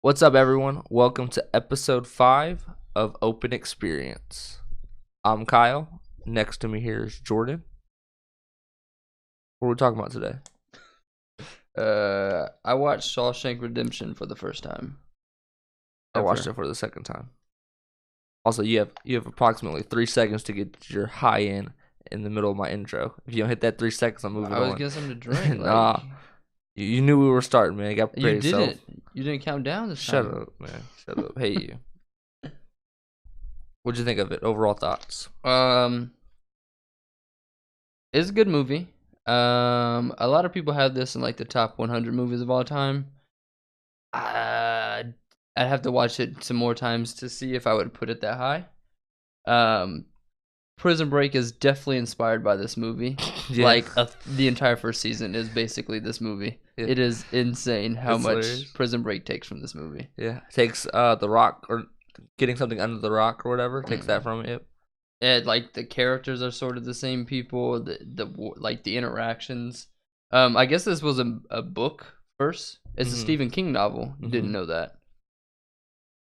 What's up, everyone? Welcome to episode 5 of Open Experience. I'm Kyle. Next to me here is Jordan. What are we talking about today? I watched Shawshank Redemption for the first time. I watched it for the second time. Also, you have approximately 3 seconds to get your high in the middle of my intro. If you don't hit that 3 seconds, I'm moving on. I was getting something to drink. Nah. You knew we were starting, man. You got prepared yourself. You didn't count down this time. Shut up, man. Shut up. Hate you. What'd you think of it? Overall thoughts? It's a good movie. A lot of people have this in like the top 100 movies of all time. I'd have to watch it some more times to see if I would put it that high. Prison Break is definitely inspired by this movie. Yeah. Like the entire first season is basically this movie. Yeah. It is insane how much hilarious. Prison Break takes from this movie. Yeah, takes the rock or getting something under the rock or whatever. Takes that from it. And like the characters are sort of the same people. The interactions. I guess this was a book first. It's a Stephen King novel. Didn't know that.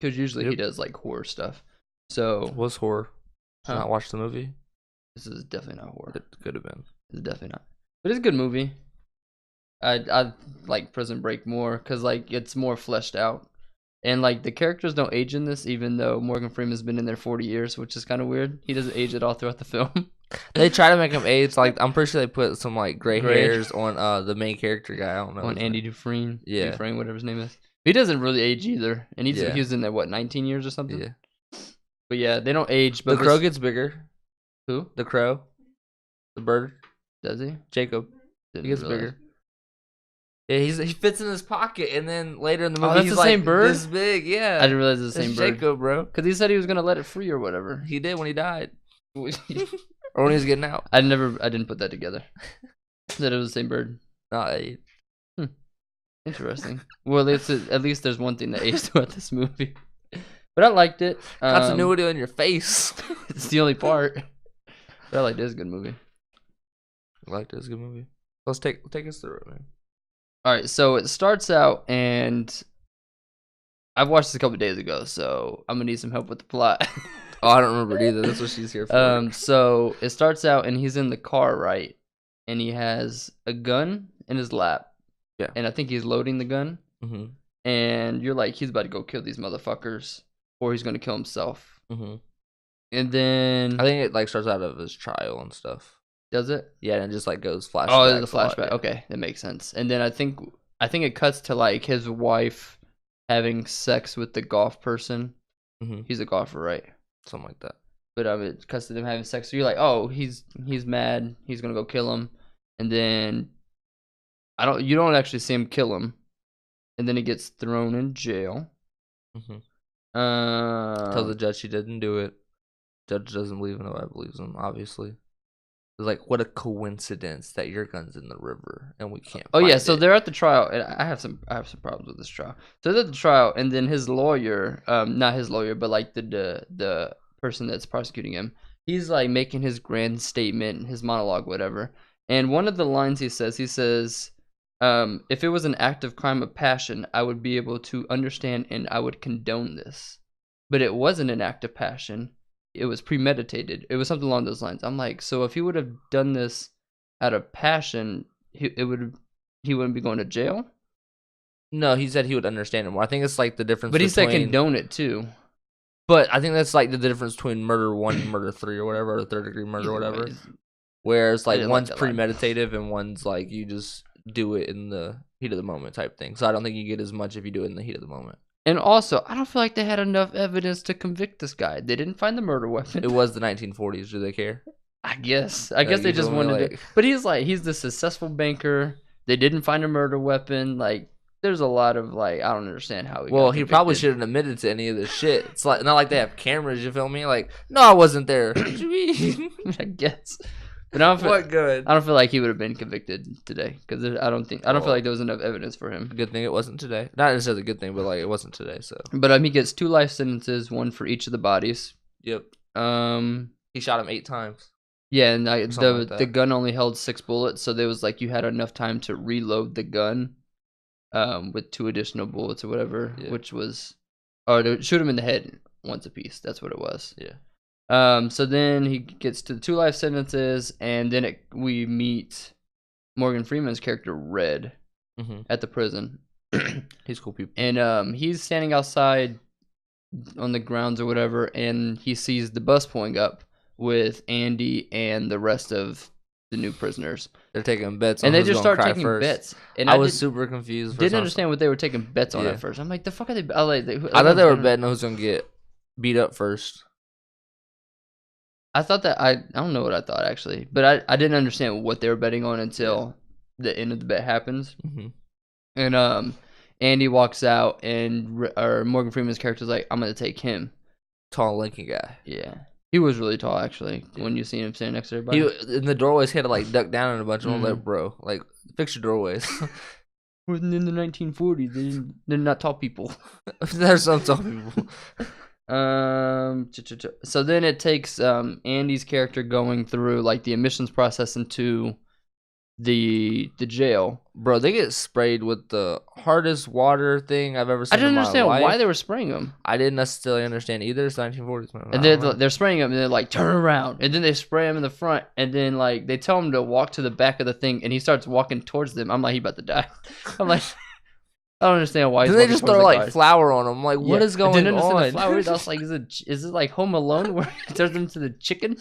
Because usually he does like horror stuff. So it was horror. Huh? Not watch the movie. This is definitely not horror. It could have been. It's definitely not. But it's a good movie. I like Prison Break more because like it's more fleshed out, and like the characters don't age in this, even though Morgan Freeman's been in there 40 years, which is kind of weird. He doesn't age at all throughout the film. They try to make him age. Like I'm pretty sure they put some like gray hairs on the main character guy. I don't know. On Andy Dufresne. Yeah. Dufresne, whatever his name is. He doesn't really age either, and he was in there 19 years or something. Yeah. But yeah, they don't age. But the crow gets bigger. Who? The crow. The bird. Does he? Jacob. He gets bigger. Yeah, he fits in his pocket, and then later in the movie, he's the same bird? This big. Yeah, I didn't realize it's the same bird. Jacob, bro. Because he said he was gonna let it free or whatever. He did when he died, or when he was getting out. I didn't put that together. That it was the same bird. Interesting. Well, at least there's one thing that aged about this movie. But I liked it. Continuity on your face. It's the only part. But I liked it. It's a good movie. I liked it. It's a good movie. Let's take us through it, man. All right, so it starts out, and I've watched this a couple days ago, so I'm gonna need some help with the plot. Oh, I don't remember it either. That's what she's here for. So it starts out, and he's in the car, right? And he has a gun in his lap. Yeah. And I think he's loading the gun. Mm-hmm. And you're like, he's about to go kill these motherfuckers, or he's gonna kill himself. Mm-hmm. And then I think it like starts out of his trial and stuff. Does it? Yeah, and it just like goes flashback. Oh, there's a flashback. Okay, that makes sense. And then I think it cuts to like his wife having sex with the golf person. Mm-hmm. He's a golfer, right? Something like that. But it cuts to them having sex. So you're like, oh, he's mad. He's gonna go kill him. And then you don't actually see him kill him. And then he gets thrown in jail. Mm-hmm. Tell the judge he didn't do it. Judge doesn't believe him. Nobody believes him, obviously. It's like, what a coincidence that your gun's in the river and we can't. Oh yeah, so they're at the trial, and I have some problems with this trial. So they're at the trial, and then his lawyer, not his lawyer, but like the person that's prosecuting him, he's like making his grand statement, his monologue, whatever. And one of the lines he says, if it was an act of crime of passion, I would be able to understand and I would condone this. But it wasn't an act of passion. It was premeditated. It was something along those lines. I'm like, so if he would have done this out of passion, he wouldn't be going to jail? No, he said he would understand it more. I think it's like the difference. But he said condone it too. But I think that's like the difference between murder 1 and murder 3 or whatever, or third degree murder or whatever. Whereas like one's premeditative and one's like you just do it in the heat of the moment type thing. So I don't think you get as much if you do it in the heat of the moment. And also, I don't feel like they had enough evidence to convict this guy. They didn't find the murder weapon. It was the 1940s. Do they care? I guess they just wanted to. But he's the successful banker. They didn't find a murder weapon. Like, there's a lot of like, I don't understand how. He probably shouldn't have admitted to any of this shit. It's like not like they have cameras. You feel me? Like, no, I wasn't there. What you mean? I guess. But I don't feel like he would have been convicted today because I don't feel like there was enough evidence for him. Good thing it wasn't today. Not necessarily a good thing, but like it wasn't today. So. But he gets 2 life sentences, one for each of the bodies. Yep. He shot him 8 times. Yeah, and the gun only held 6 bullets, so there was like you had enough time to reload the gun, with 2 additional bullets or whatever, which was, or shoot him in the head once a piece. That's what it was. Yeah. So then he gets to the 2 life sentences, and then we meet Morgan Freeman's character Red at the prison. He's cool people. And he's standing outside on the grounds or whatever, and he sees the bus pulling up with Andy and the rest of the new prisoners. They're taking bets on and they just start taking bets. And I was super confused. Didn't understand what they were taking bets on at first. I'm like, the fuck are they? I thought they were betting on who's gonna get beat up first. I thought that I don't know what I thought actually, but I didn't understand what they were betting on until the end of the bet happens. And Andy walks out, and Morgan Freeman's character's like, I'm gonna take him. Tall, lanky guy. Yeah. He was really tall, actually, when you see him standing next to everybody. In the doorways, he had to, like, duck down in a bunch of them. Like, bro, like, fix your doorways. In the 1940s, they're not tall people. There's some tall people. So then it takes Andy's character going through, like, the admissions process into the jail. Bro, they get sprayed with the hardest water thing I've ever seen. I didn't understand why they were spraying them. I didn't necessarily understand either. It's 1940s, man. And they're spraying them, and they're like, turn around. And then they spray him in the front, and then like they tell him to walk to the back of the thing, and he starts walking towards them. I'm like, he about to die. I'm like, I don't understand why. Then they just throw like flour on him. Like, what is going on? The flour. I was like, is it like Home Alone where he turns them to the chicken?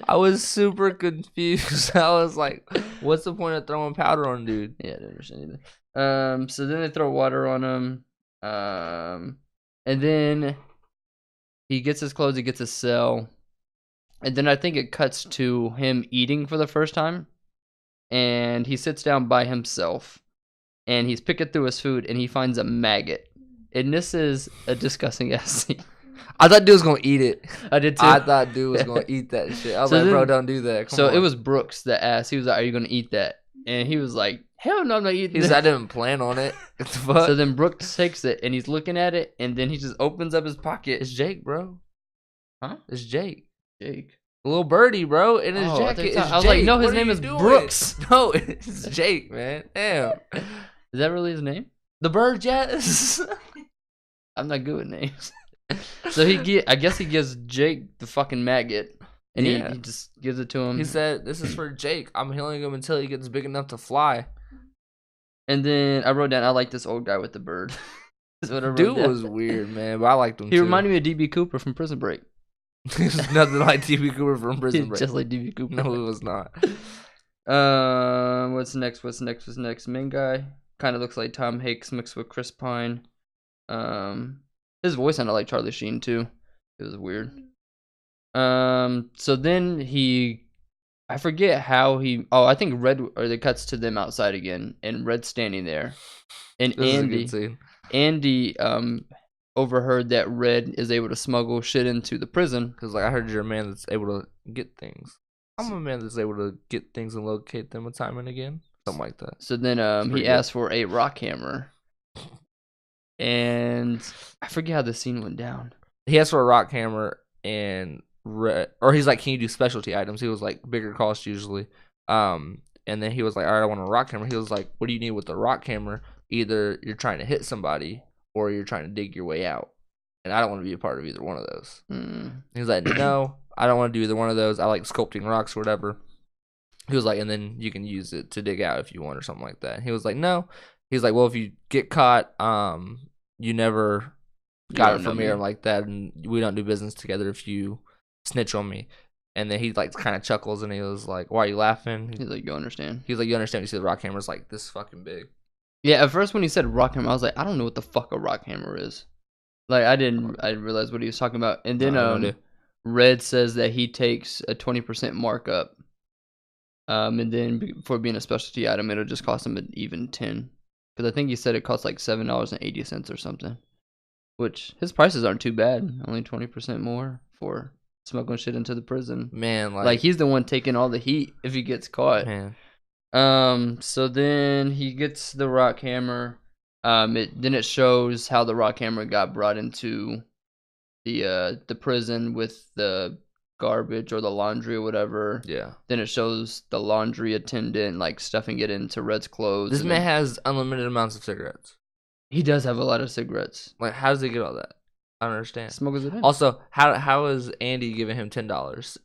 I was super confused. I was like, what's the point of throwing powder on dude? Yeah, I didn't understand either. So then they throw water on him. And then he gets his clothes, he gets his cell. And then I think it cuts to him eating for the first time. And he sits down by himself. And he's picking through his food, and he finds a maggot. And this is a disgusting ass scene. I thought dude was gonna eat it. I did too. I thought dude was gonna eat that shit. I was like, bro, don't do that. Come on. It was Brooks that asked. He was like, "Are you gonna eat that?" And he was like, "Hell no, I'm not eating." He said, "I didn't plan on it." What the fuck? So then Brooks takes it, and he's looking at it, and then he just opens up his pocket. It's Jake, bro. Huh? It's Jake. Jake. A little birdie, bro, in his jacket. I was like, no, his name is Brooks. No, it's Jake, man. Damn. Is that really his name? The bird, yes. I'm not good with names. So I guess he gives Jake the fucking maggot, and he just gives it to him. He said, "This is for Jake. I'm healing him until he gets big enough to fly." And then I wrote down, I like this old guy with the bird. Dude was weird, man, but I liked him too. He reminded me of D.B. Cooper from Prison Break. He was nothing like D.B. Cooper from Prison Break. Just like D.B. Cooper. No, it was not. What's next? Main guy kind of looks like Tom Hanks mixed with Chris Pine. His voice sounded like Charlie Sheen too. It was weird. So then I forget how I think Red, or it cuts to them outside again, and Red's standing there, and Andy overheard that Red is able to smuggle shit into the prison. Because like I heard you're a man that's able to get things. I'm a man that's able to get things and locate them time and again. Something like that. So then he asked for a rock hammer. And I forget how the scene went down. He asked for a rock hammer, and he's like, "Can you do specialty items?" He was like, "Bigger cost usually." And then he was like, "All right, I want a rock hammer." He was like, "What do you need with the rock hammer? Either you're trying to hit somebody, or you're trying to dig your way out. And I don't want to be a part of either one of those." He was like, "No, I don't want to do either one of those. I like sculpting rocks or whatever." He was like, "And then you can use it to dig out if you want or something like that." And he was like, "No." He's like, "Well, if you get caught, you never got it from me or like that, and we don't do business together if you snitch on me." And then he like kind of chuckles, and he was like, "Why are you laughing?" He's like, "You understand?" He's like, "You understand?" You see the rock hammer's like this fucking big. Yeah, at first when he said rock hammer, I was like, I don't know what the fuck a rock hammer is. Like I didn't realize what he was talking about. And then Red says that he takes a 20% markup. And then for being a specialty item, it'll just cost him an even 10. Because I think he said it costs like $7.80 or something. Which his prices aren't too bad. Only 20% more for smuggling shit into the prison. Man, like he's the one taking all the heat if he gets caught. Man. So then he gets the rock hammer. Then it shows how the rock hammer got brought into the prison with the garbage or the laundry or whatever. Yeah. Then it shows the laundry attendant like stuffing it into Red's clothes. This man has unlimited amounts of cigarettes. He does have a lot of cigarettes. Like, how does he get all that? I don't understand. Smokes it in. Also, how is Andy giving him $10?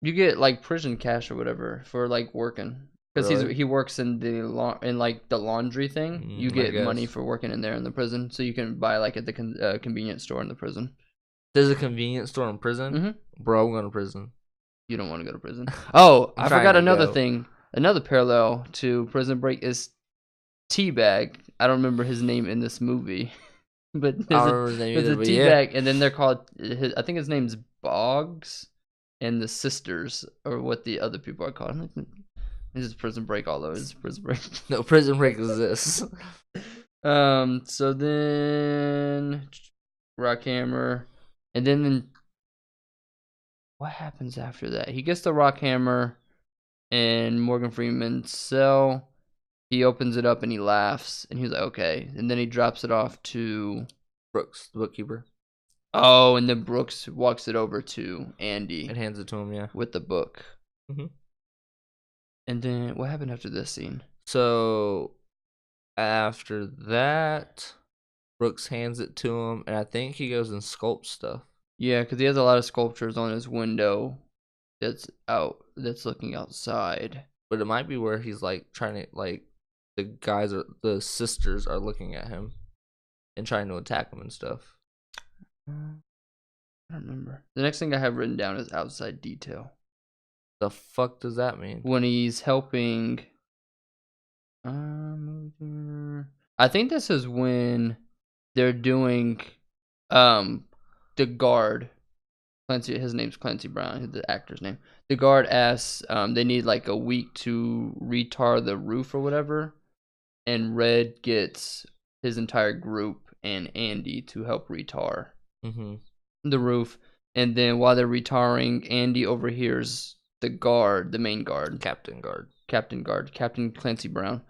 You get like prison cash or whatever for like working. Because Really? he works in the like the laundry thing. You get money for working in there in the prison, so you can buy like at the convenience store in the prison. There's a convenience store in prison? Mm-hmm. Bro, I'm going to prison. You don't want to go to prison. Oh, I forgot another go. thing. Another parallel to Prison Break is Teabag. I don't remember his name in this movie, but there's a Teabag, and then they're called. I think his name's Boggs, and the sisters, or what the other people are called. This is Prison Break all over. This is Prison Break. No, Prison Break is this. So then Rockhammer, and then what happens after that? He gets the Rockhammer in Morgan Freeman's cell. He opens it up and he laughs, and he's like, "Okay." And then he drops it off to Brooks, the bookkeeper. Oh, and then Brooks walks it over to Andy and hands it to him, yeah, with the book. Mm-hmm. And then what happened after this scene? So after that, Brooks hands it to him, and I think he goes and sculpts stuff. Yeah, because he has a lot of sculptures on his window that's looking outside. But it might be where he's like trying to, like, the sisters are looking at him and trying to attack him and stuff. I don't remember. The next thing I have written down is outside detail. The fuck does that mean? When he's helping. I think this is when they're doing the guard. Clancy, his name's Clancy Brown, the actor's name. The guard asks they need like a week to retar the roof or whatever, and Red gets his entire group and Andy to help retar the roof. And then while they're retarring, Andy overhears the guard, the main guard, Captain Clancy Brown,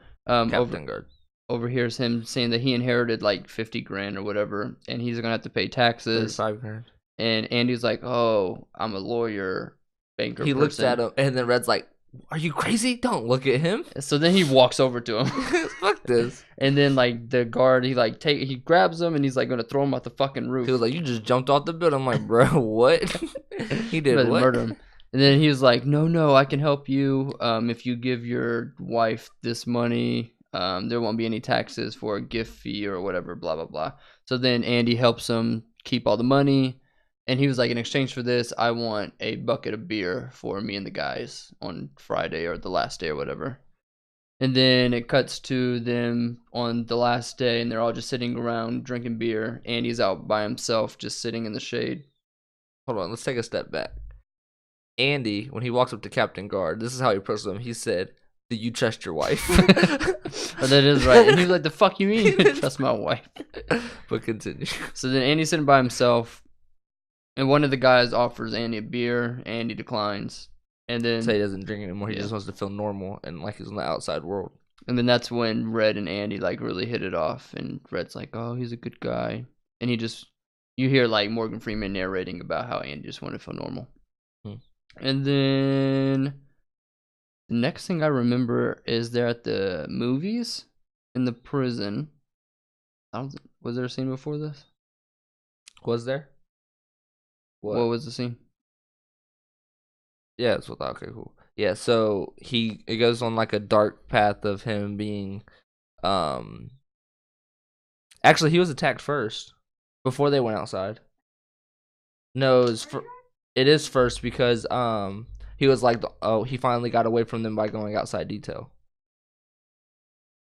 overhears him saying that he inherited like 50 grand or whatever, and he's gonna have to pay taxes. 35 grand. And Andy's like, "Oh, I'm a lawyer, banker." He looks at him, and then Red's like, "Are you crazy? Don't look at him." So then he walks over to him. Fuck this. And then like the guard, he grabs him and he's like gonna throw him off the fucking roof. He was like, "You just jumped off the building." I'm like, "Bro, what?" He did what? Murder him. And then he was like, "No, I can help you. If you give your wife this money, there won't be any taxes for a gift fee or whatever, blah, blah, blah." So then Andy helps him keep all the money. And he was like, "In exchange for this, I want a bucket of beer for me and the guys on Friday or the last day or whatever." And then it cuts to them on the last day, and they're all just sitting around drinking beer. Andy's out by himself, just sitting in the shade. Hold on, let's take a step back. Andy, when he walks up to Captain Guard, this is how he approaches him. He said, "Do you trust your wife?" Oh, that is right. And he's like, "The fuck you mean you trust my wife?" But continue. So then Andy's sitting by himself, and one of the guys offers Andy a beer. Andy declines. And then so he doesn't drink anymore. He just wants to feel normal and like he's in the outside world. And then that's when Red and Andy like really hit it off. And Red's like, "Oh, he's a good guy." And you hear like Morgan Freeman narrating about how Andy just wanted to feel normal. And then the next thing I remember is they're at the movies in the prison. Was there a scene before this? Was there? What was the scene? Yeah, that's what. Okay, cool. Yeah, so it goes on like a dark path of him being, actually he was attacked first before they went outside. No, it is first because he was like, he finally got away from them by going outside detail.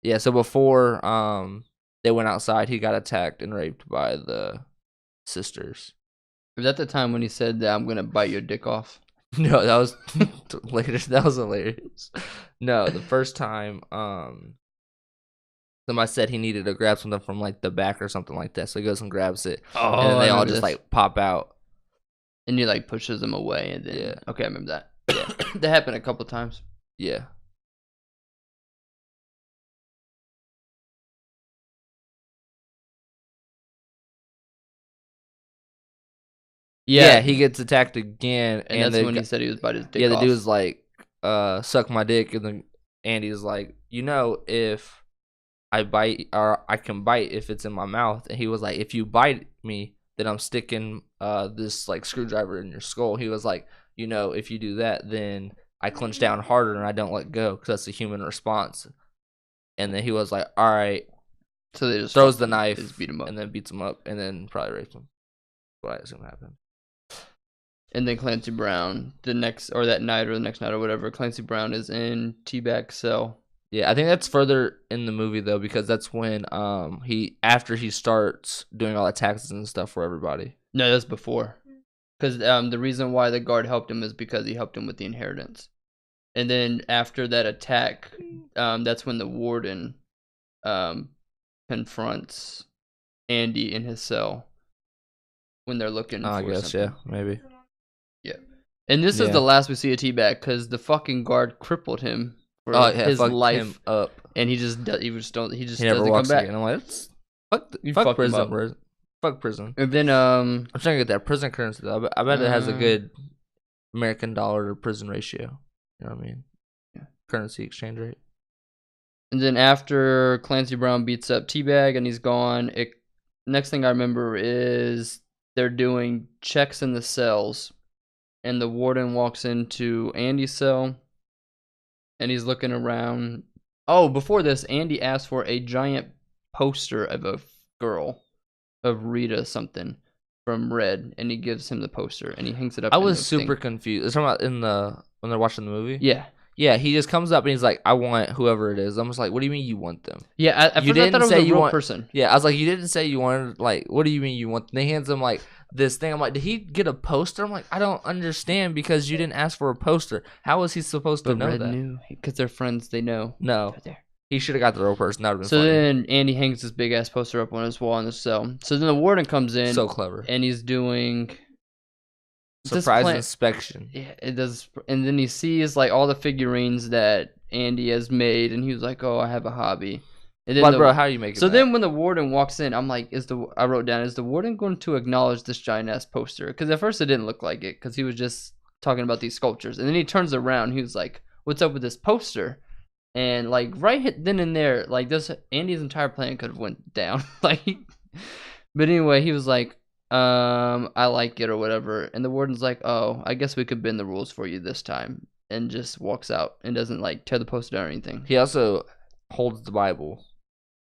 Yeah, so before they went outside, he got attacked and raped by the sisters. Was that the time when he said that I'm gonna bite your dick off? No, that was later. That was hilarious. No, the first time, somebody said he needed to grab something from like the back or something like that, so he goes and grabs it, and then they all just like pop out, and he like pushes them away, and then okay, I remember that. Yeah, that happened a couple times. Yeah. Yeah, he gets attacked again, and that's when he said he was bite his dick. Yeah, the dude was like, "Suck my dick," and then Andy's like, if I bite, or I can bite if it's in my mouth, and he was like, "If you bite me, then I'm sticking this like screwdriver in your skull." He was like, if you do that, then I clench down harder and I don't let go because that's a human response. And then he was like, "All right." So they just throws the knife, just beat him up, and then beats him up, and then probably rapes him. What I assume happened. And then Clancy Brown, that night or the next night or whatever, Clancy Brown is in T-Bag's cell. Yeah, I think that's further in the movie though, because that's when after he starts doing all the taxes and stuff for everybody. No, that's before. Because the reason why the guard helped him is because he helped him with the inheritance. And then after that attack, that's when the warden confronts Andy in his cell when they're looking for I guess, something. yeah, maybe. Yeah. And this is the last we see of T-Bag because the fucking guard crippled him for his life him up. And he just never doesn't walks come back. Again. I'm like, fuck prison, bro. Fuck prison. And then I'm trying to get that prison currency though. I bet it has a good American dollar to prison ratio. You know what I mean? Yeah. Currency exchange rate. And then after Clancy Brown beats up T-Bag and he's gone, next thing I remember is they're doing checks in the cells, and the warden walks into Andy's cell, and he's looking around. Oh, before this, Andy asked for a giant poster of a girl, of Rita something from Red, and he gives him the poster, and he hangs it up. I was super confused. It's talking about when they're watching the movie. Yeah. Yeah, he just comes up and he's like, "I want whoever it is." I'm just like, "What do you mean you want them?" Yeah, at first I thought it was a real person. Yeah, I was like, "You didn't say you wanted, like, what do you mean you want?" And he hands him like this thing. I'm like, "Did he get a poster?" I'm like, "I don't understand because you didn't ask for a poster. How was he supposed to know Red that?" knew because they're friends. They know. No, right there. He should have got the real person. That would have been so funny. Then Andy hangs this big ass poster up on his wall in the cell. So then the warden comes in. So clever. And he's doing surprise inspection. Yeah, it does. And then he sees like all the figurines that Andy has made, and he was like, "Oh, I have a hobby." And then bro, how are you making so that? Then when the warden walks in, I'm like, I wrote down, is the warden going to acknowledge this giant ass poster? Because at first it didn't look like it, because he was just talking about these sculptures. And then he turns around, he was like, "What's up with this poster?" And like then and there, like this, Andy's entire plan could have went down. But anyway, he was like, "I like it," or whatever. And the warden's like, "Oh, I guess we could bend the rules for you this time," and just walks out and doesn't like tear the poster down or anything. He also holds the Bible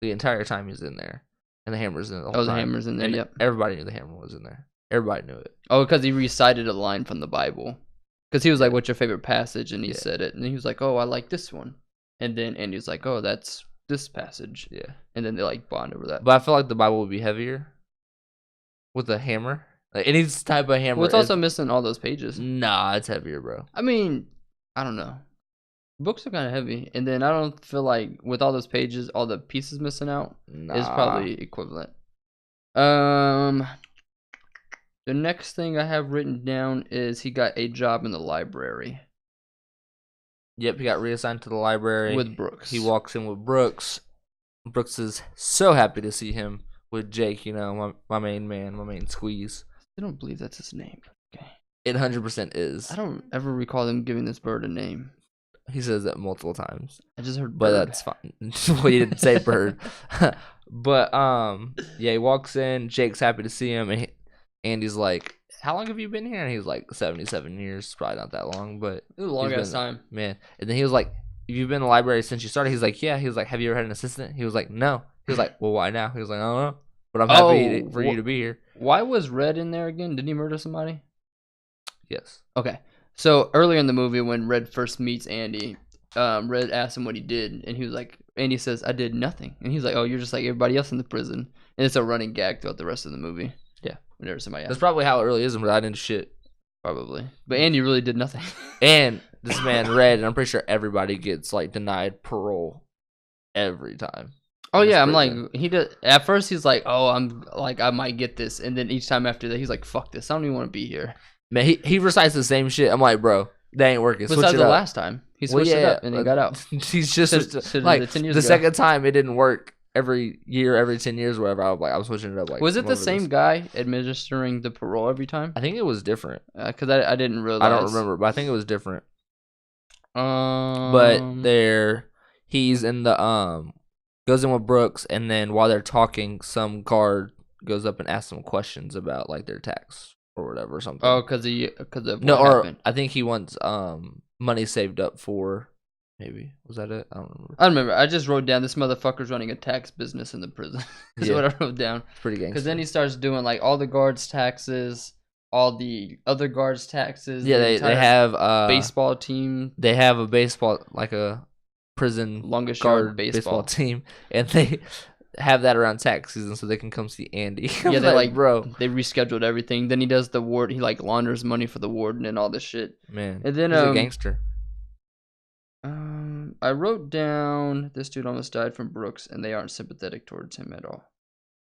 the entire time he's in there, and the hammer's in there the whole time. The hammer's in there. And yep. Everybody knew the hammer was in there. Everybody knew it. Oh, because he recited a line from the Bible. Because he was like, "What's your favorite passage?" And he said it, and he was like, "Oh, I like this one." And then Andy's like, "Oh, that's this passage." Yeah. And then they like bond over that. But I feel like the Bible would be heavier with a hammer. Like any type of hammer. Well, it's also missing all those pages. Nah, it's heavier, bro. I mean, I don't know. Books are kind of heavy, and then I don't feel like with all those pages, all the pieces missing out is probably equivalent. The next thing I have written down is he got a job in the library. Yep, he got reassigned to the library with Brooks. He walks in with Brooks. Brooks is so happy to see him with Jake. You know, my main man, my main squeeze. I don't believe that's his name. Okay. It 100% is. I don't ever recall them giving this bird a name. He says that multiple times. I just heard bird. But that's fine. Well, you didn't say bird. But yeah, he walks in. Jake's happy to see him, and Andy's like, "How long have you been here?" And he's like, 77 years. Probably not that long, but it was a long ass time, man. And then he was like, "You've been in the library since you started?" He's like, "Yeah." He was like, "Have you ever had an assistant?" He was like, "No." He was like, "Well, why now?" He was like, "I don't know, but I'm happy for you to be here." Why was Red in there again? Didn't he murder somebody? Yes. Okay. So earlier in the movie, when Red first meets Andy, Red asks him what he did, and he was like, Andy says, "I did nothing," and he's like, "Oh, you're just like everybody else in the prison," and it's a running gag throughout the rest of the movie. Yeah. Whenever somebody asks. That's probably how it really is, but I didn't shit. Probably. But Andy really did nothing. And this man, Red, and I'm pretty sure everybody gets like denied parole every time. Oh yeah, I'm like, he did. At first he's like, "Oh, I'm like, I might get this," and then each time after that, he's like, "Fuck this, I don't even want to be here." Man, he recites the same shit. I'm like, bro, that ain't working. Besides the last time, he switched it up and he got out. He's just like the second time it didn't work. every year, every 10 years, or whatever. I'm switching it up. Like, was it the same guy administering the parole every time? I think it was different. Because I didn't realize. I don't remember, but I think it was different. But he's in the goes in with Brooks, and then while they're talking, some guard goes up and asks them questions about like their tax or whatever or something. Oh, because of what happened. I think he wants money saved up for. Maybe. Was that it? I don't remember. I don't remember. I just wrote down this motherfucker's running a tax business in the prison. That's what I wrote down. It's pretty gangster. Because then he starts doing like all the guards' taxes, all the other guards' taxes. Yeah, they have baseball team. They have a baseball, like a prison longest guard yard baseball team, and they have that around tax season so they can come see Andy. Yeah, they like bro. They rescheduled everything. Then he does the ward. He like launders money for the warden and all this shit. Man, and then he's a gangster. I wrote down this dude almost died from Brooks, and they aren't sympathetic towards him at all.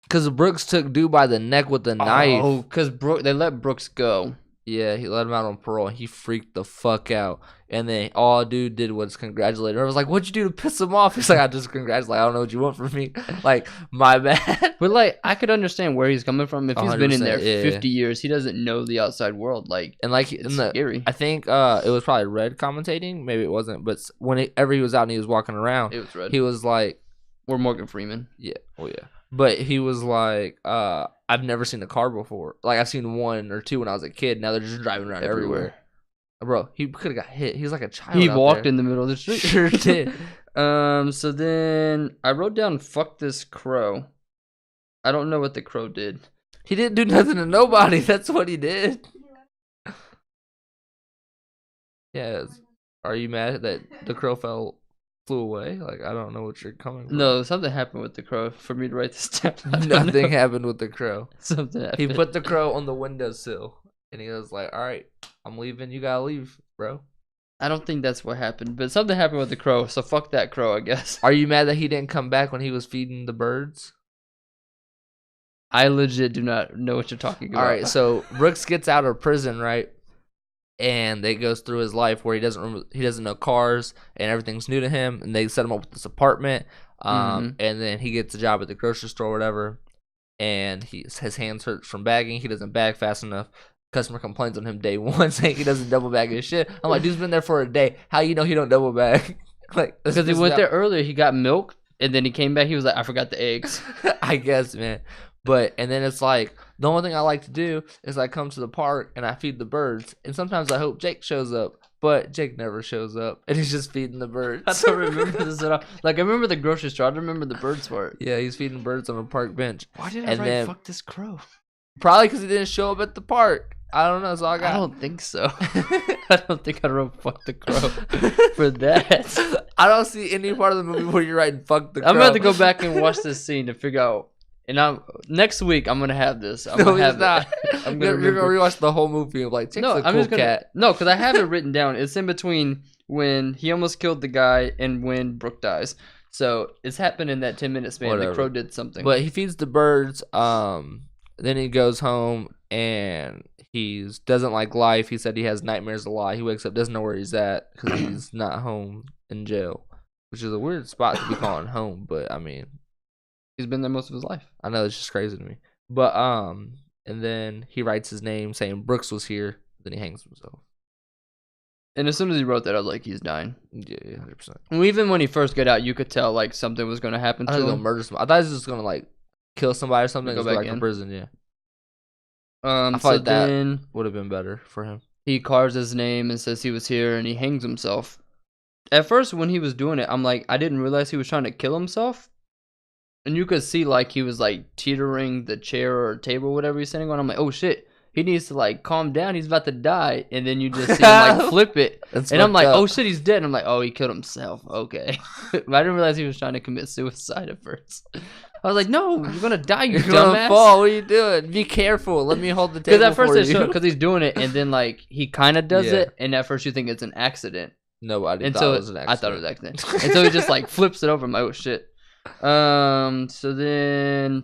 Because Brooks took dude by the neck with the knife. Oh, because they let Brooks go. Yeah, he let him out on parole, and he freaked the fuck out. And then all dude did was congratulate him. I was like, what'd you do to piss him off? He's like, I just congratulate. I don't know what you want from me. Like, my bad. But, like, I could understand where he's coming from. If he's been in there 50 yeah. years, he doesn't know the outside world. Like, and like, it's scary. I think it was probably Red commentating. Maybe it wasn't. But whenever he was out and he was walking around, it was Red. He was like... Or Morgan Freeman. Yeah. Oh, yeah. But he was like, I've never seen a car before. Like, I've seen one or two when I was a kid. Now they're just driving around everywhere. Bro, he could have got hit. He was like a child. He walked in the middle of the street. Sure did. So then I wrote down, fuck this crow. I don't know what the crow did. He didn't do nothing to nobody. That's what he did. Yeah. Are you mad that the crow flew away? Like, I don't know what you're coming from. No, something happened with the crow for me to write this down. Nothing happened with the crow. Something happened. He put the crow on the windowsill, and he was like, all right, I'm leaving. You gotta leave, bro. I don't think that's what happened, but something happened with the crow, so fuck that crow, I guess. Are you mad that he didn't come back when he was feeding the birds? I legit do not know what you're talking about. All right, so Brooks gets out of prison, right? And they goes through his life where he doesn't know cars and everything's new to him, and they set him up with this apartment. And then he gets a job at the grocery store or whatever, and his hands hurt from bagging. He doesn't bag fast enough. Customer complains on him day one, saying he doesn't double bag his shit. I'm like, dude's been there for a day. How you know he don't double bag? Like, because he went there earlier, he got milk, and then he came back. He was like, I forgot the eggs. I guess, man. And then it's like, the only thing I like to do is I come to the park and I feed the birds. And sometimes I hope Jake shows up, but Jake never shows up. And he's just feeding the birds. I don't remember this at all. Like, I remember the grocery store. I don't remember the birds part. Yeah, he's feeding birds on a park bench. Why did I write fuck this crow? Probably because he didn't show up at the park. I don't know. That's all I got. I don't think so. I don't think I wrote fuck the crow for that. I don't see any part of the movie where you're writing fuck the crow. I'm going to go back and watch this scene to figure out. And next week I'm gonna have this. I'm gonna have not. You're gonna rewatch the whole movie of like, no, I'm just gonna, cat. No, because I have it written down. It's in between when he almost killed the guy and when Brooke dies. So it's happened in that 10-minute span. Whatever. The crow did something. But he feeds the birds. Then he goes home and he doesn't like life. He said he has nightmares a lot. He wakes up, doesn't know where he's at because he's not home in jail, which is a weird spot to be calling home. But I mean. He's been there most of his life. I know, it's just crazy to me. But and then he writes his name saying Brooks was here. Then he hangs himself. And as soon as he wrote that, I was like, he's dying. Yeah, 100%. And even when he first got out, you could tell like something was going to happen to him. Gonna murder somebody. I thought he was just gonna like kill somebody or something. Go back to prison. Yeah. I thought like that would have been better for him. He carves his name and says he was here, and he hangs himself. At first, when he was doing it, I'm like, I didn't realize he was trying to kill himself. And you could see, like, he was, like, teetering the chair or table or whatever he's sitting on. I'm like, oh, shit. He needs to, like, calm down. He's about to die. And then you just see him, like, flip it. And I'm like, oh, shit, he's dead. And I'm like, oh, he killed himself. Okay. But I didn't realize he was trying to commit suicide at first. I was like, no, you're going to die, you dumbass. You're going to fall. What are you doing? Be careful. Let me hold the table Because at first they showed because he's doing it. And then, like, he kind of does it. And at first you think it's an accident. Nobody thought it was an accident. I thought it was an accident. And so he just, like, flips it over. I'm like, oh, shit. So then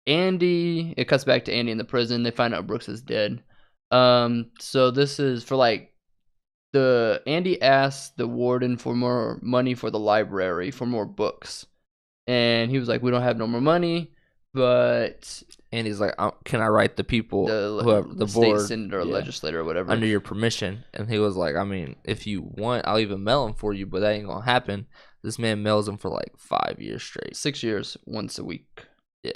Andy, it cuts back to Andy in the prison. They find out Brooks is dead. So this is for like Andy asks the warden for more money for the library, for more books. and he was like, "We don't have no more money, but." And he's like, "Can I write the people, the state board, senator or legislator or whatever, under your permission?" And he was like, "I mean, if you want, I'll even mail them for you, but that ain't gonna happen." This man mails them for like 5 years straight. 6 years, once a week. Yeah.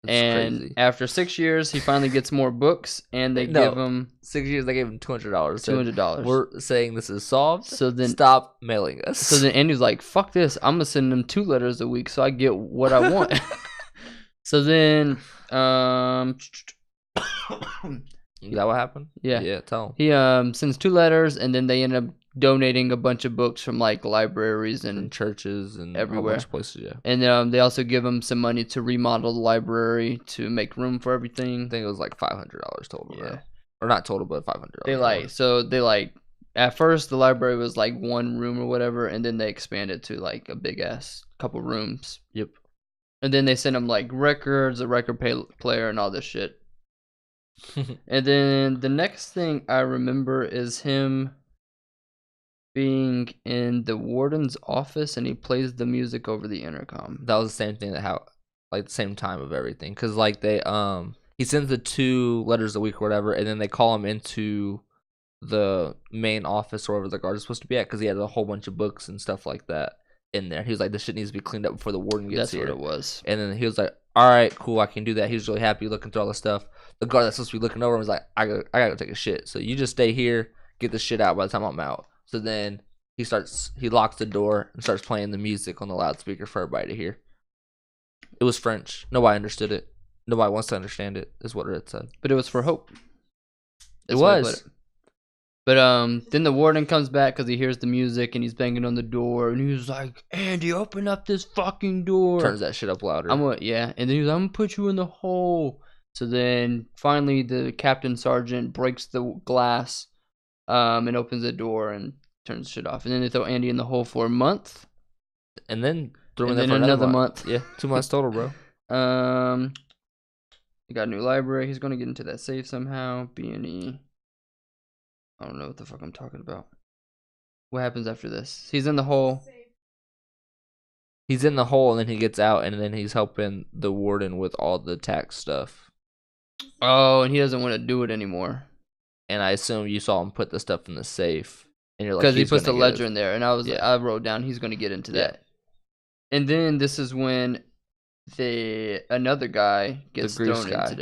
And crazy. After 6 years, he finally gets more books, and they give him 6 years. They gave him $200. $200. We're saying this is solved. So then stop mailing us. So then Andy's like, "Fuck this! I'm gonna send them 2 letters a week, so I get what I want." So then, is that what happened? Yeah. Yeah. Tell him. He sends 2 letters, and then they end up donating a bunch of books from like libraries and churches and everywhere. A bunch of places, yeah. And they also give him some money to remodel the library to make room for everything. I think it was like $500 total. Yeah. Though. Or not total, but $500. They at first the library was like 1 room or whatever, and then they expanded to like a big ass couple rooms. Yep. And then they sent him like records, a record player, and all this shit. And then the next thing I remember is him being in the warden's office, and he plays the music over the intercom. That was the same thing the same time of everything, because like they he sends the 2 letters a week or whatever, and then they call him into the main office or wherever the guard is supposed to be at, because he had a whole bunch of books and stuff like that in there. He was like, "This shit needs to be cleaned up before the warden gets here." That's what it was. And then he was like, "All right, cool, I can do that." He was really happy looking through all the stuff. The guard that's supposed to be looking over him was like, I gotta go take a shit, so you just stay here, get the shit out by the time I'm out." So then he locks the door and starts playing the music on the loudspeaker for everybody to hear. It was French. Nobody understood it. Nobody wants to understand it, is what it said. But it was for hope. It was. But then the warden comes back because he hears the music, and he's banging on the door, and he's like, "Andy, open up this fucking door." Turns that shit up louder. And then he's like, "I'm gonna put you in the hole." So then finally the captain sergeant breaks the glass and opens the door and turns shit off. And then they throw Andy in the hole for a month. And then throw him and in then there for another month. Yeah, 2 months total, bro. He got a new library. He's gonna get into that safe somehow. B&E. I don't know what the fuck I'm talking about. What happens after this? He's in the hole. He's in the hole, and then he gets out, and then he's helping the warden with all the tax stuff. Oh, and he doesn't want to do it anymore. And I assume you saw him put the stuff in the safe, and you're like, because he puts the ledger in there, and I wrote down he's going to get into that. And then this is when another guy gets thrown into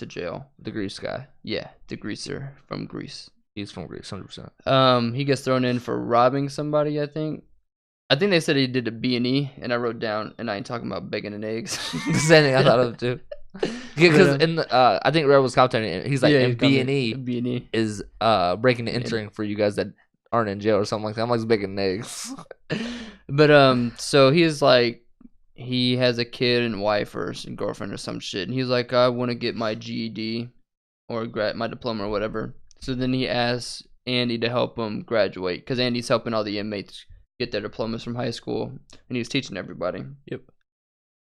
jail. The Grease guy. Yeah, the greaser from Greece. He's from Greece, 100%. He gets thrown in for robbing somebody, I think. I think they said he did a B&E, and I wrote down, and I ain't talking about bacon and eggs. The same thing I thought of, too. Because I think Red was commenting, he's like, and B&E is breaking and entering for you guys that aren't in jail or something like that. I'm like, bacon and eggs. But, so he's like, he has a kid and wife or girlfriend or some shit, and he's like, "I want to get my GED or my diploma or whatever." So then he asks Andy to help him graduate, because Andy's helping all the inmates get their diplomas from high school, and he's teaching everybody. Yep.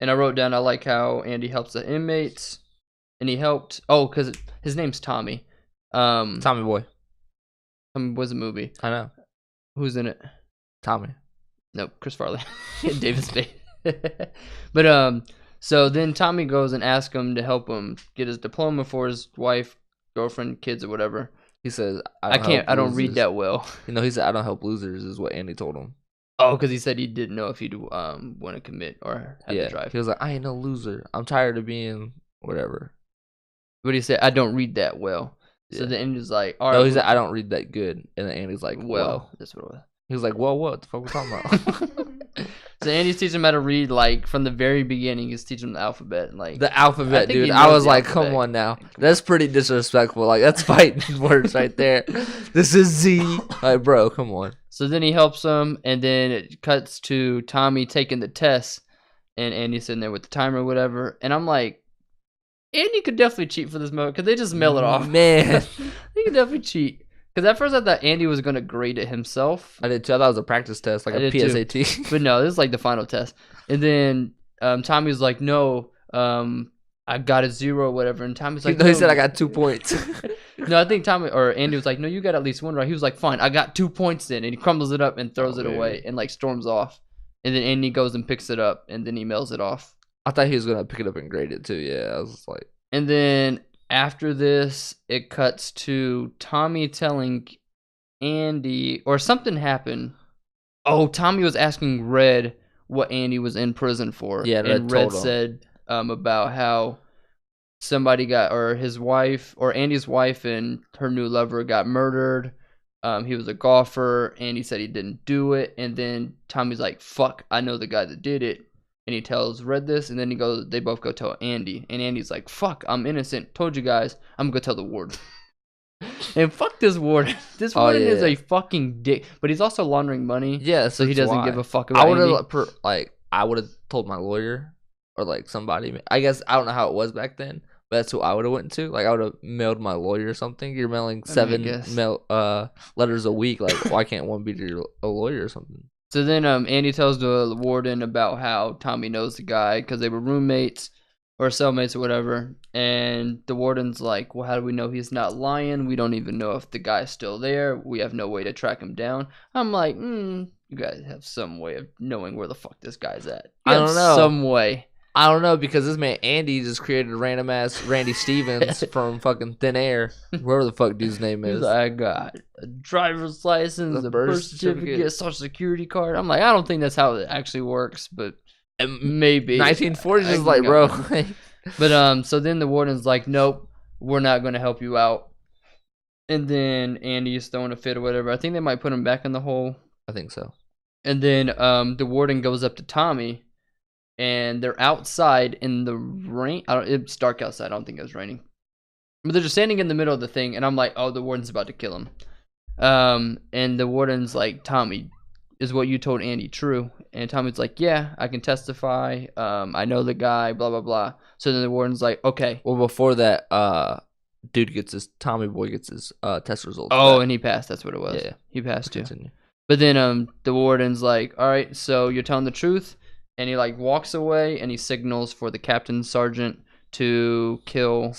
And I wrote down, I like how Andy helps the inmates, and he helped. Oh, because his name's Tommy. Tommy Boy. Was a movie. I know. Who's in it? Tommy. Nope, Chris Farley. David Spade. But so then Tommy goes and asks him to help him get his diploma for his wife, girlfriend, kids, or whatever. He says, I don't read that well. He said, "I don't help losers," is what Andy told him. Oh, because he said he didn't know if he'd want to commit or have to drive. He was like, "I ain't no loser. I'm tired of being whatever." But he said, "I don't read that well." Yeah. So then Andy's like, "All right." No, he said, "I don't read that good." And then Andy's like, "Well." That's what it was. He was like, "Well, what the fuck we talking about?" So Andy's teaching him how to read, like, from the very beginning. He's teaching him the alphabet. Like, the alphabet, dude. I was like, come on now. That's pretty disrespectful. Like, that's fighting words right there. This is Z. Like, bro, come on. So then he helps him, and then it cuts to Tommy taking the test, and Andy's sitting there with the timer or whatever. And I'm like, Andy could definitely cheat for this mode, because they just mail it off. Man. He could definitely cheat. Because at first I thought Andy was going to grade it himself. I did too. I thought it was a practice test, like a PSAT. But no, this is like the final test. And then Tommy was like, "No, I got a 0 or whatever." And Tommy's like, "No, he said I got 2 points." No, I think Tommy or Andy was like, "No, you got at least 1 right." He was like, "Fine, I got 2 points then." And he crumbles it up and throws it away and like storms off. And then Andy goes and picks it up, and then he mails it off. I thought he was gonna pick it up and grade it too. Yeah, I was like. And then after this, it cuts to Tommy telling Andy, or something happened. Oh, Tommy was asking Red what Andy was in prison for. Yeah, and Red said about how somebody got, or his wife, or Andy's wife and her new lover got murdered. He was a golfer, and he said he didn't do it. And then Tommy's like, "Fuck, I know the guy that did it." And he tells Red this, and then they both go tell Andy. And Andy's like, "Fuck, I'm innocent. Told you guys, I'm gonna tell the warden." And fuck this warden. This warden is a fucking dick. But he's also laundering money. Yeah, so he doesn't give a fuck about I would have told my lawyer or like somebody. I guess I don't know how it was back then, but that's who I would have went to. Like I would have mailed my lawyer or something. You're mailing 7 letters a week. Like why can't one be to a lawyer or something? So then Andy tells the warden about how Tommy knows the guy because they were roommates or cellmates or whatever. And the warden's like, well, how do we know he's not lying? We don't even know if the guy's still there. We have no way to track him down. I'm like, you guys have some way of knowing where the fuck this guy's at. I don't know. Some way. I don't know, because this man Andy just created a random ass Randy Stevens from fucking thin air, wherever the fuck dude's name is. Like, I got a driver's license, a birth certificate, a social security card. I'm like, I don't think that's how it actually works, but maybe 1940s is like, bro. But so then the warden's like, nope, we're not going to help you out. And then Andy's throwing a fit or whatever. I think they might put him back in the hole. I think so. And then the warden goes up to Tommy. And they're outside in the rain. It's dark outside. I don't think it was raining. But they're just standing in the middle of the thing. And I'm like, oh, the warden's about to kill him. And the warden's like, Tommy, is what you told Andy true? And Tommy's like, yeah, I can testify. I know the guy, blah, blah, blah. So then the warden's like, okay. Well, before that, Tommy boy gets his test results. Oh, and he passed. That's what it was. Yeah. He passed too. But then the warden's like, all right, so you're telling the truth? And he like walks away and he signals for the captain sergeant to kill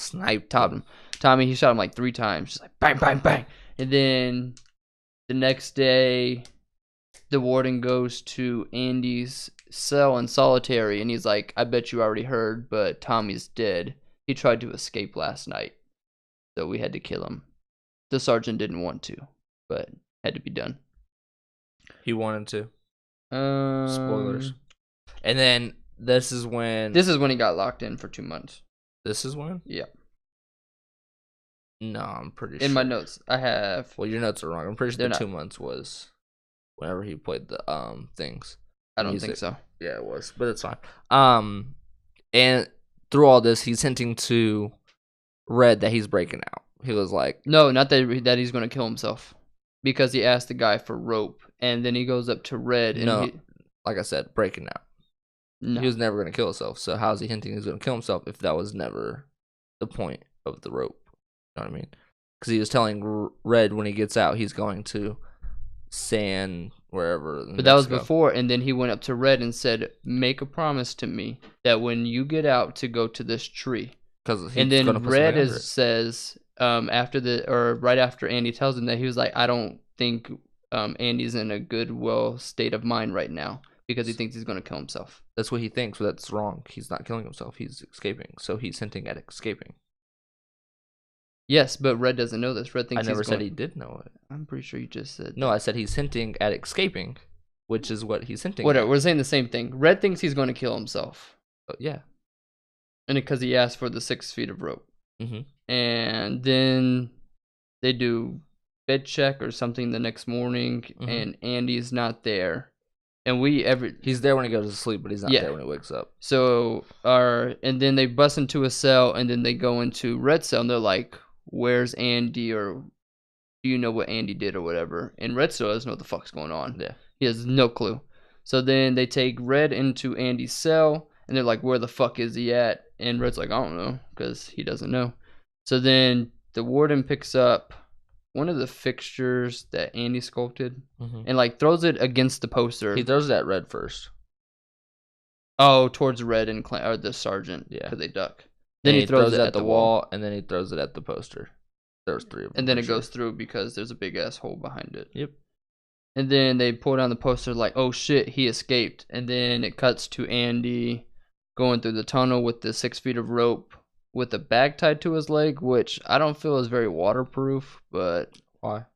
Tommy. He shot him like 3 times. Just like bang, bang, bang. And then the next day, the warden goes to Andy's cell in solitary. And he's like, I bet you already heard, but Tommy's dead. He tried to escape last night. So we had to kill him. The sergeant didn't want to, but had to be done. He wanted to. Spoilers. And then this is when he got locked in for 2 months. This is when? Yeah. No, I'm pretty sure. In my notes, I have. Well, your notes are wrong. I'm pretty sure the 2 months was whenever he played the things. I don't think so. Yeah, it was, but it's fine. And through all this, he's hinting to Red that he's breaking out. He was like, no, not that he's going to kill himself, because he asked the guy for rope, and then he goes up to Red. And like I said, breaking out. No. He was never going to kill himself. So how is he hinting he's going to kill himself if that was never the point of the rope? You know what I mean? Because he was telling Red when he gets out, he's going to San wherever. But that was before, and then he went up to Red and said, make a promise to me that when you get out to go to this tree. And then Red says, right after Andy tells him that, he was like, I don't think Andy's in a good, state of mind right now. Because he thinks he's going to kill himself. That's what he thinks, but that's wrong. He's not killing himself. He's escaping. So he's hinting at escaping. Yes, but Red doesn't know this. Red thinks I never said he did know it. I'm pretty sure you just said. No, I said he's hinting at escaping, which is what he's hinting Whatever, we're saying the same thing. Red thinks he's going to kill himself. Yeah. And because he asked for the 6 feet of rope. Mm-hmm. And then they do bed check or something the next morning, and Andy's not there. And he's there when he goes to sleep, but he's not there when he wakes up. So and then they bust into a cell, and then they go into Red's cell, and they're like, "Where's Andy?" Or "Do you know what Andy did?" or whatever. And Red still doesn't know what the fuck's going on. Yeah, he has no clue. So then they take Red into Andy's cell, and they're like, "Where the fuck is he at?" And Red's like, "I don't know," because he doesn't know. So then the warden picks up one of the fixtures that Andy sculpted and like throws it against the poster. He throws it at Red first. Oh, towards Red and or the sergeant. Yeah, because they duck. Then he throws it at the wall, and then he throws it at the poster. There's 3 of them. And then it goes through because there's a big ass hole behind it. Yep. And then they pull down the poster like, oh shit, he escaped. And then it cuts to Andy going through the tunnel with the 6 feet of rope with a bag tied to his leg, which I don't feel is very waterproof, but why?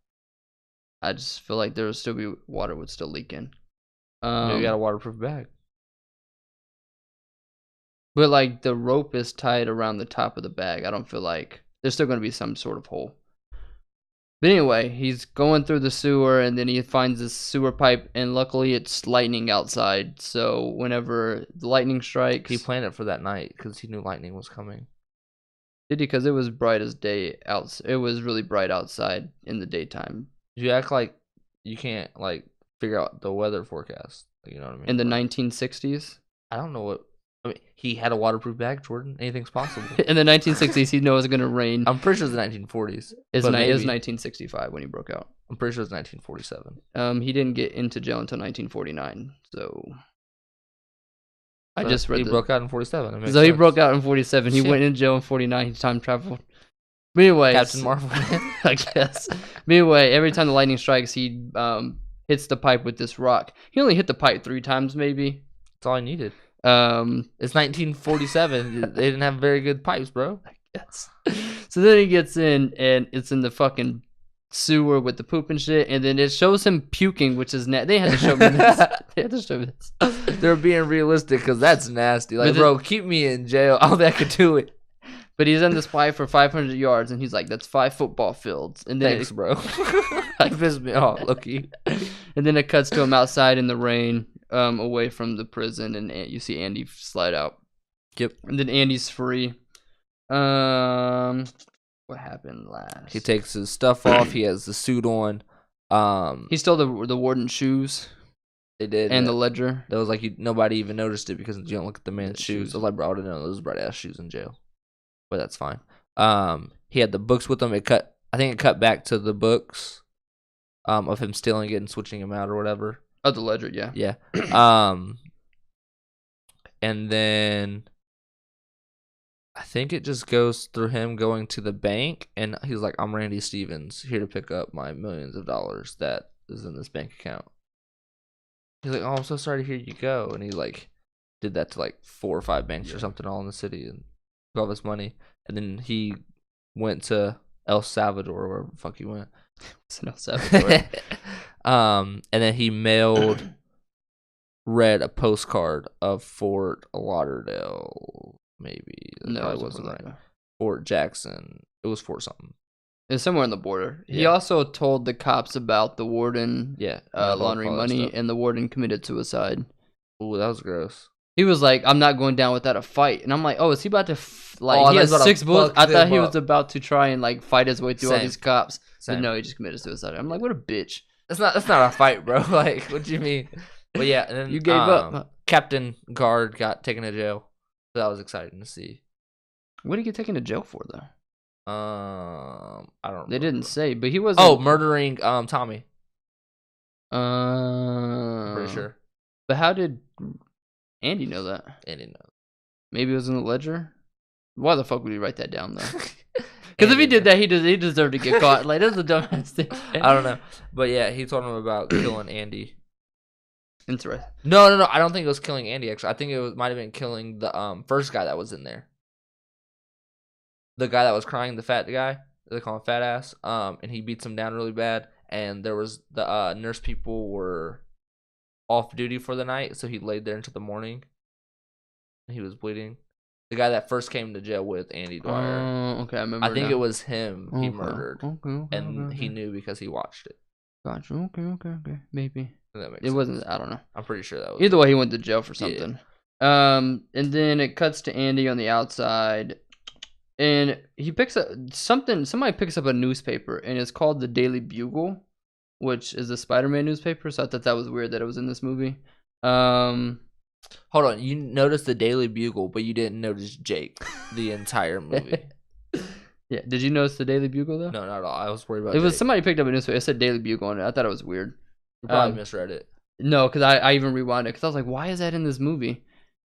I just feel like there would still be water would still leak in. You got a waterproof bag. But like the rope is tied around the top of the bag. I don't feel like there's still going to be some sort of hole. But anyway, he's going through the sewer, and then he finds this sewer pipe, and luckily it's lightning outside. So whenever the lightning strikes... He planned it for that night because he knew lightning was coming. Did he? Because it was bright as day out. It was really bright outside in the daytime. You act like you can't like figure out the weather forecast. You know what I mean? In the 1960s? I don't know what... I mean, he had a waterproof bag, Jordan. Anything's possible. In the 1960s, he knows it's going to rain. I'm pretty sure it's the 1940s. It was 1965 when he broke out. I'm pretty sure it's 1947. He didn't get into jail until 1949, so... I So just read he broke out in 47. So he broke out in 47. He went in jail in 49. He time traveled. But anyway, Captain Marvel. I guess. But anyway, every time the lightning strikes, he hits the pipe with this rock. He only hit the pipe 3 times, maybe. That's all I needed. It's 1947. They didn't have very good pipes, bro. I guess. So then he gets in, and it's in the fucking sewer with the poop and shit, and then it shows him puking, which is they had to show me this. They had to show me this. They're being realistic because that's nasty. Like, bro, keep me in jail. I don't think I could do it. But he's in this pipe for 500 yards, and he's like, "That's 5 football fields." And then thanks, bro. That pissed me off, Loki. And then it cuts to him outside in the rain, away from the prison, and you see Andy slide out. Yep. And then Andy's free. What happened last? He takes his stuff off. He has the suit on. He stole the warden's shoes. They did. And the ledger. That was like nobody even noticed it because you don't look at the man's shoes. I was like, bro, I didn't know those bright ass shoes in jail. But that's fine. He had the books with him. I think it cut back to the books of him stealing it and switching him out or whatever. Oh, the ledger, yeah. Yeah. And then I think it just goes through him going to the bank, and he's like, I'm Randy Stevens, here to pick up my millions of dollars that is in this bank account. He's like, oh, I'm so sorry to hear you go. And he like did that to like 4 or 5 banks or something all in the city and took all this money. And then he went to El Salvador, or wherever the fuck he went. It's in El Salvador. And then he read a postcard of Fort Lauderdale, maybe. No, it wasn't right. Fort Jackson. It was Fort something. It's somewhere on the border. Yeah. He also told the cops about the warden laundering money, and the warden committed suicide. Ooh, that was gross. He was like, I'm not going down without a fight. And I'm like, oh, is he about to, he has 6 bullets? I thought he was about to try and, like, fight his way through all these cops. But no, he just committed suicide. I'm like, what a bitch. That's not a fight, bro. Like, what do you mean? But yeah, and then you gave up. Captain Guard got taken to jail. So that was exciting to see. What did he get taken to jail for, though? I don't remember. They didn't say, but he wasn't. Oh, murdering Tommy. I'm pretty sure. But how did Andy know that? Andy knows. Maybe it was in the ledger? Why the fuck would he write that down, though? Because if he did that, he deserved to get caught. Like, that's the dumbest thing. I don't know. But yeah, he told him about killing Andy. Interesting. No. I don't think it was killing Andy, actually. I think it might have been killing the first guy that was in there. The guy that was crying, the fat guy. They call him fat ass. And he beats him down really bad. And there was the nurse people were off duty for the night, so he laid there until the morning. He was bleeding. The guy that first came to jail with Andy Dwyer. Okay, I remember. I think it was him he murdered. Okay, and he knew because he watched it. Gotcha. Okay. Maybe. That makes it sense. wasn't. I don't know. I'm pretty sure that was. Either way, he went to jail for something. Yeah. And then it cuts to Andy on the outside, and he picks up something. Somebody picks up a newspaper, and it's called the Daily Bugle, which is a Spider-Man newspaper. So I thought that was weird that it was in this movie. Hold on, you noticed the Daily Bugle, but you didn't notice Jake the entire movie. Yeah, did you notice the Daily Bugle though? No, not at all. I was worried about it. Jake. Was somebody picked up a newspaper. It said Daily Bugle on it. I thought it was weird. You probably misread it. No, because I even rewound it because I was like, why is that in this movie?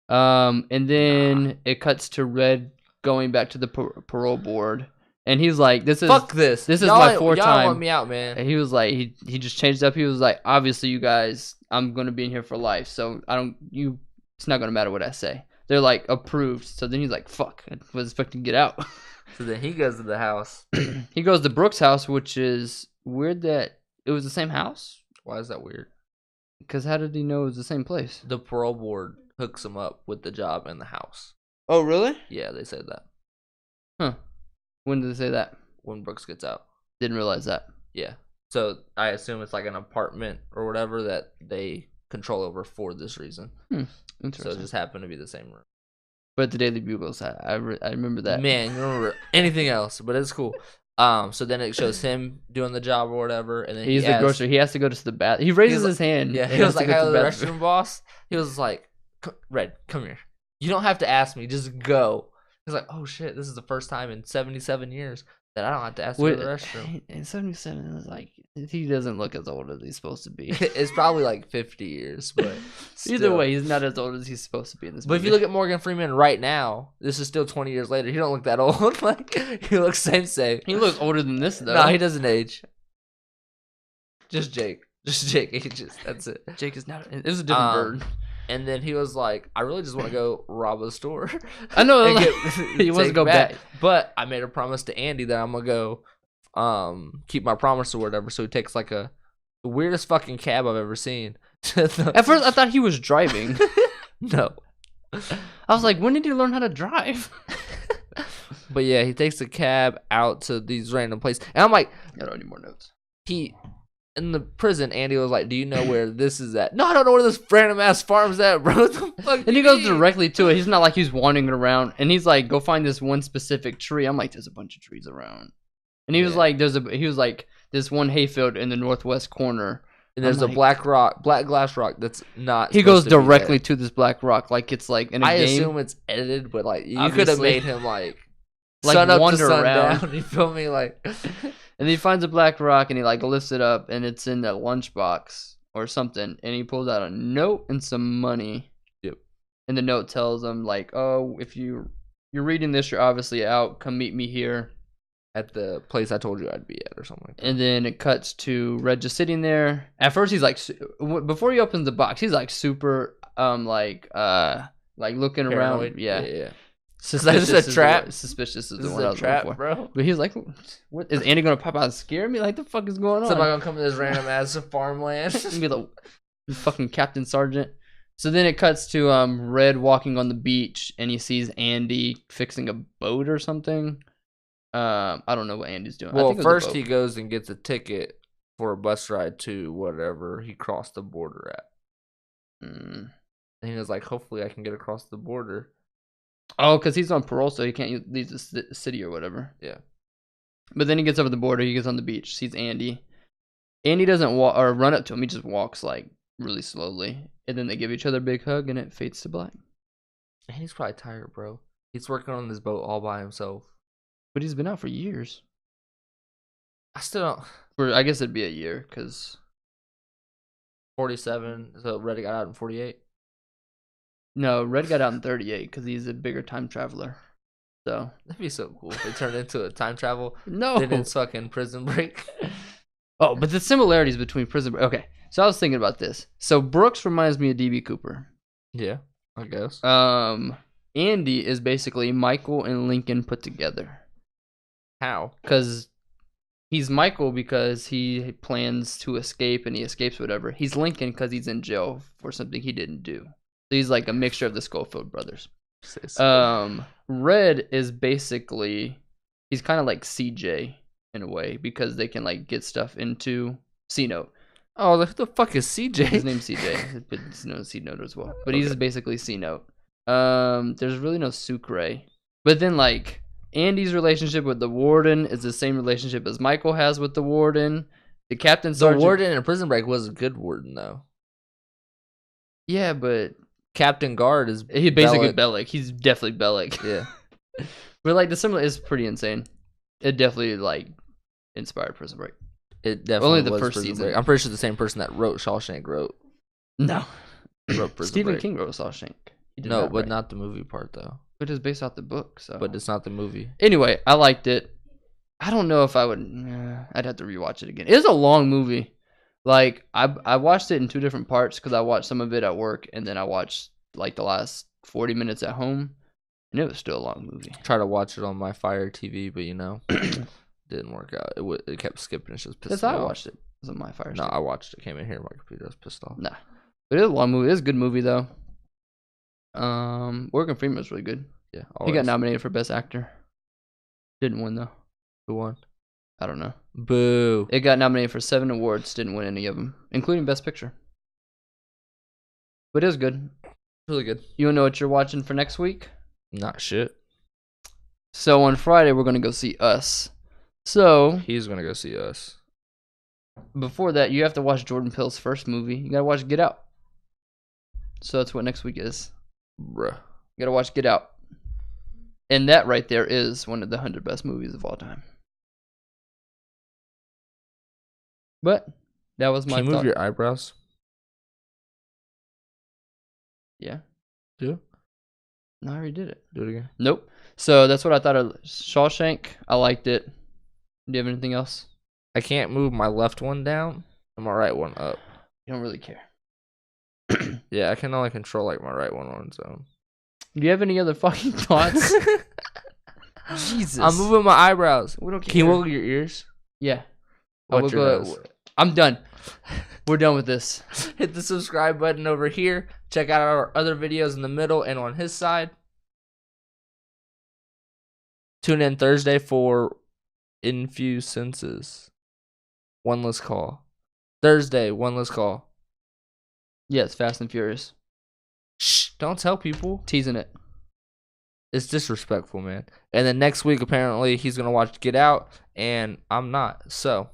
And then it cuts to Red going back to the parole board, And he's like, fuck this. This is my fourth y'all time. Want me out, man. And he was like, he just changed up. He was like, obviously, you guys, I'm gonna be in here for life, so it's not gonna matter what I say. They're like approved. So then he's like, fuck, I was expecting to get out. So then he goes to the house. He goes to Brooks' house, which is weird that it was the same house. Why is that weird? Because how did he know it was the same place? The parole board hooks him up with the job in the house. Oh, really? Yeah, they said that. Huh. When did they say that? When Brooks gets out. Didn't realize that. Yeah. So I assume it's like an apartment or whatever that they control over for this reason. Interesting. So it just happened to be the same room. But the Daily Bugle's, I remember that. Man, you remember anything else, but it's cool. So then it shows him doing the job or whatever, and then he's the grocer. He has to go to the bath. He raises his hand. Yeah, he was like, "Hi, the restroom boss." He was like, "Red, come here. You don't have to ask me. Just go." He's like, "Oh shit, this is the first time in 77 years that I don't have to ask you to the restroom." In 77, it was like he doesn't look as old as he's supposed to be. It's probably like 50 years, but either way, he's not as old as he's supposed to be in this movie. But if you look at Morgan Freeman right now, this is still 20 years later. He don't look that old. Like he looks same. He looks older than this though. No, he doesn't age. Just Jake ages. That's it. Jake is not. It was a different bird. And then he was like, I really just want to go rob a store. I know. He wants to go back. But I made a promise to Andy that I'm going to go keep my promise or whatever. So he takes like the weirdest fucking cab I've ever seen. At first, I thought he was driving. No. I was like, when did he learn how to drive? But yeah, he takes a cab out to these random places. And I'm like, I don't need more notes. In the prison, Andy was like, "Do you know where this is at?" No, I don't know where this random ass farm's at, bro. And he goes directly to it. He's not like he's wandering around. And he's like, "Go find this one specific tree." I'm like, "There's a bunch of trees around." And he was like, he was like, "This one hayfield in the northwest corner." And there's a black glass rock that's not. He goes directly to this black rock, like it's like in a game. I assume it's edited, but like you could have made him like sun up to sun around. Down. You feel me? Like. And he finds a black rock and he like lifts it up and it's in a lunchbox or something. And he pulls out a note and some money. Yep. And the note tells him like, "Oh, if you're reading this, you're obviously out. Come meet me here at the place I told you I'd be at," or something like that. And then it cuts to Red just sitting there. At first, he's like, before he opens the box, he's like super like looking paranoid. Around. Yeah. Yeah. Suspicious is a trap. Suspicious is this the one I was trap, looking for, bro. But he's like, "What is Andy gonna pop out and scare me? Like, the fuck is going on? Somebody gonna come to this random ass farmland? Be the fucking Captain Sergeant." So then it cuts to Red walking on the beach and he sees Andy fixing a boat or something. I don't know what Andy's doing. Well, first he goes and gets a ticket for a bus ride to whatever he crossed the border at. And he was like, "Hopefully I can get across the border." Oh, because he's on parole, so he can't leave the city or whatever. Yeah. But then he gets over the border. He gets on the beach, sees Andy. Andy doesn't walk or run up to him. He just walks like really slowly, and then they give each other a big hug, and it fades to black. Andy's probably tired, bro. He's working on this boat all by himself. But he's been out for years. I still don't. I guess it'd be a year, because 47. So Red got out in 48. No, Red got out in 38 because he's a bigger time traveler. So that'd be so cool if they turned into a time travel. No, then it's fucking Prison Break. Oh, but the similarities between Prison Break. Okay, so I was thinking about this. So Brooks reminds me of DB Cooper. Yeah, I guess. Andy is basically Michael and Lincoln put together. How? Because he's Michael because he plans to escape and he escapes whatever. He's Lincoln because he's in jail for something he didn't do. So he's like a mixture of the Schofield brothers. Red is basically, he's kind of like CJ in a way because they can like get stuff into C-Note. Oh, who the fuck is CJ? His name's CJ, but he's known as C-Note as well. But he's basically C-Note. There's really no Sucre. But then like Andy's relationship with the warden is the same relationship as Michael has with the warden. The Captain Sergeant. The warden in Prison Break was a good warden though. Yeah, but Captain Guard is he's basically Bellic. He's definitely Bellic. Yeah. But like the similar is pretty insane. It definitely like inspired Prison Break. It definitely only the was first Prison season. Break. I'm pretty sure the same person that wrote Shawshank wrote No. Prison Stephen Break. King wrote Shawshank. No, but not the movie part though. But it's based off the book, so. But it's not the movie. Anyway, I liked it. I don't know if I would. I'd have to rewatch it again. It is a long movie. Like I watched it in 2 different parts because I watched some of it at work and then I watched like the last 40 minutes at home, and it was still a long movie. Try to watch it on my Fire TV, but didn't work out. It kept skipping. It's just pissed me off. I watched it. It was on my Fire. No, I watched it. Came in here, my computer was pissed off. Nah, but it was a long movie. It was a good movie though. Morgan Freeman was really good. Yeah, he got nominated for Best Actor. Didn't win though. Who won? I don't know. Boo. It got nominated for 7 awards. Didn't win any of them, including Best Picture. But it was good. Really good. You know what you're watching for next week? Not shit. So on Friday we're gonna go see Us. So he's gonna go see Us. Before that, you have to watch Jordan Peele's first movie. You gotta watch Get Out. So that's what next week is. Bruh. You gotta watch Get Out. And that right there is one of the 100 best movies of all time. But that was my Can you move your eyebrows? Yeah. Do? No, I already did it. Do it again. Nope. So that's what I thought of Shawshank. I liked it. Do you have anything else? I can't move my left one down and my right one up. You don't really care. Yeah, I can only control like my right one on its own. Do you have any other fucking thoughts? Jesus. I'm moving my eyebrows. We don't care. Can you wiggle your ears? Yeah. What's your nose? I'm done. We're done with this. Hit the subscribe button over here. Check out our other videos in the middle and on his side. Tune in Thursday for Infused Senses. One less call. Thursday, one less call. Yes, Fast and Furious. Shh, don't tell people. Teasing it. It's disrespectful, man. And then next week, apparently, he's going to watch Get Out, and I'm not. So,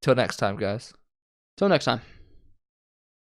till next time, guys. Till next time.